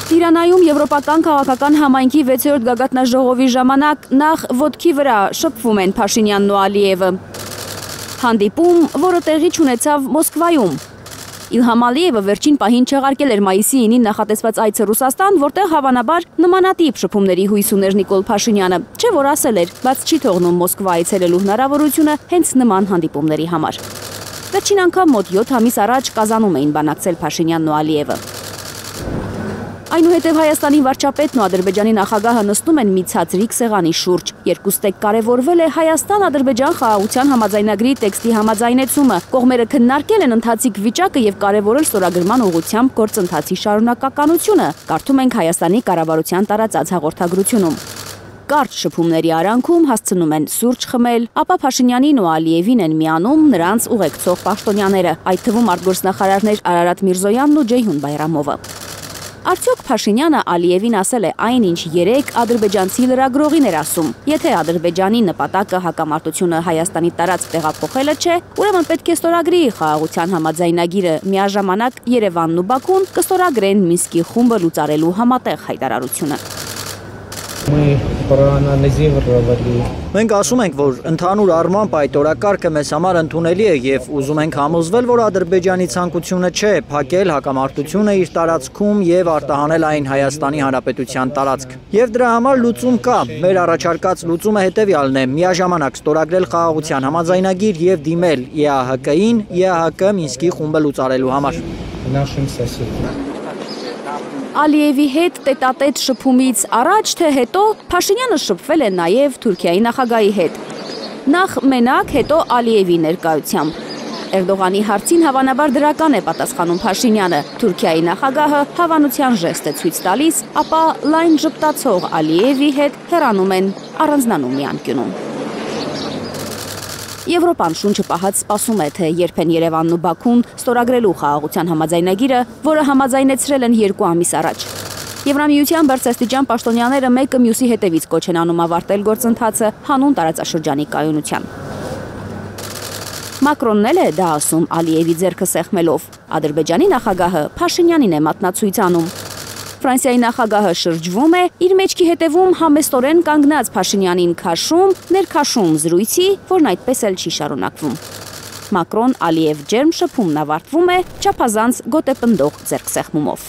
Տիրանայում եվրոպական քաղաքական համայնքի 6-րդ գագաթնաժողովի ժամանակ նախ ոտքի վրա շփվում են Փաշինյանն ու Ալիևը։ Հանդիպում, որը տեղի չունեցավ Մոսկվայում։ Իլհամ Ալիևը վերջին պահին չեղարկել էր մայիսի 9-ին նախատեսված այցը Ռուսաստան, որտեղ հավանաբար նմանատիպ շփումների հույս ուներ Նիկոլ Փաշինյանը, չէ որ ասել էր, բայց չի թողնում Մոսկվա այցելելու հնարավորությունը հենց նման հանդիպումների համար։ Վերջին անգամ մոտ 7 ամիս առաջ Կազանում էին բանակցել Փաշինյանն ու Ալիևը։ Այնուհետև Հայաստանի վարչապետն ու Ադրբեջանի նախագահը նստում են մի ցածրիկ սեղանի շուրջ։ Երկուստեք կարևորվել է Հայաստան-Ադրբեջան խաղաղության համաձայնագրի տեքստի համաձայնեցումը։ Կողմերը քննարկել են ընթացիկ վիճակը եւ կարևորել ստորագրման ուղղությամբ գործընթացի շարունակականությունը։ Կարդում ենք Հայաստանի կառավարության տարածած հաղորդագրությունում։ Կարճ շփումների արանքում հասցնում են սուրճ խմել, ապա Փաշինյանին ու Ալիևին են միանում նրանց ուղեկցող պաշտոնյաները, այդ թվում արտգործնախարարներ Արարատ Միրզոյանն ու Ջեյհուն Բայրամովը։ Արդյոք Փաշինյանը Ալիևին ասել է այն, ինչ երեք ադրբեջանցի լրագրողին էր ասում։ Եթե Ադրբեջանի նպատակը հակամարտությունը Հայաստանի տարածք տեղափոխելը չէ, ուրեմն պետք է ստորագրի խաղաղության համաձայնագիրը, միաժամանակ Երևանն ու Բաքուն կստորագրեն Մինսկի խումբը լուծարելու համատեղ հայտարարությունը։ Մենք ասում ենք, որ ընդհանուր առմամբ այդ օրակարգը մեզ համար ընդունելի է եւ ուզում ենք համոզվել, որ Ադրբեջանի ցանկությունը չէ փակել հակամարտությունը իր տարածքում եւ արտահանել այն Հայաստանի Հանրապետության տարածք։ Եվ դրա համար լուծում կա։ Մեր առաջարկած լուծումը հետեւյալն է՝ միաժամանակ ստորագրել խաղաղության համաձայնագիր եւ դիմել ԵԱՀԿ-ին, ԵԱՀԿ Մինսկի խումբը լուծարելու համար։ Ալիևի հետ տետատետ շփումից առաջ թե հետո Փաշինյանը շփվել է նաև Թուրքիայի նախագահի հետ։ Նախ մենակ, հետո Ալիևի ներկայությամբ։ Էրդողանի հարցին հավանաբար դրական է պատասխանում Փաշինյանը։ Թուրքիայի նախագահը հավանության ժեստ է ցույց տալիս, ապա լայն ժպտացող Ալիևի հետ հեռանում են առանձնանում մի անկյունում։ Եվրոպան շունչը պահած սպասում է, թե երբ են Երևանն ու Բաքուն ստորագրելու խաղաղության համաձայնագիրը, որը համաձայնեցրել են 2 ամիս առաջ։ Եվրամիության բարձրաստիճան պաշտոնյաները մեկը մյուսի հետևից կոչ են անում ավարտել գործընթացը հանուն տարածաշրջանի կայունության։ Մակրոնն էլ է դա ասում Ալիևի ձեռքը սեղմելով։ Ադրբեջանի նախագահը Փաշինյանին է մատնացույց անում։ Ֆրանսիայի նախագահը շրջվում է, իր մեջքի հետևում համեստորեն կանգնած Փաշինյանին քաշում, ներքաշում զրույցի, որն այդպես էլ չի շարունակվում։ Մակրոն-Ալիև ջերմ շփումն ավարտվում է չափազանց գոտեպնդող ձեռքսեղմումով։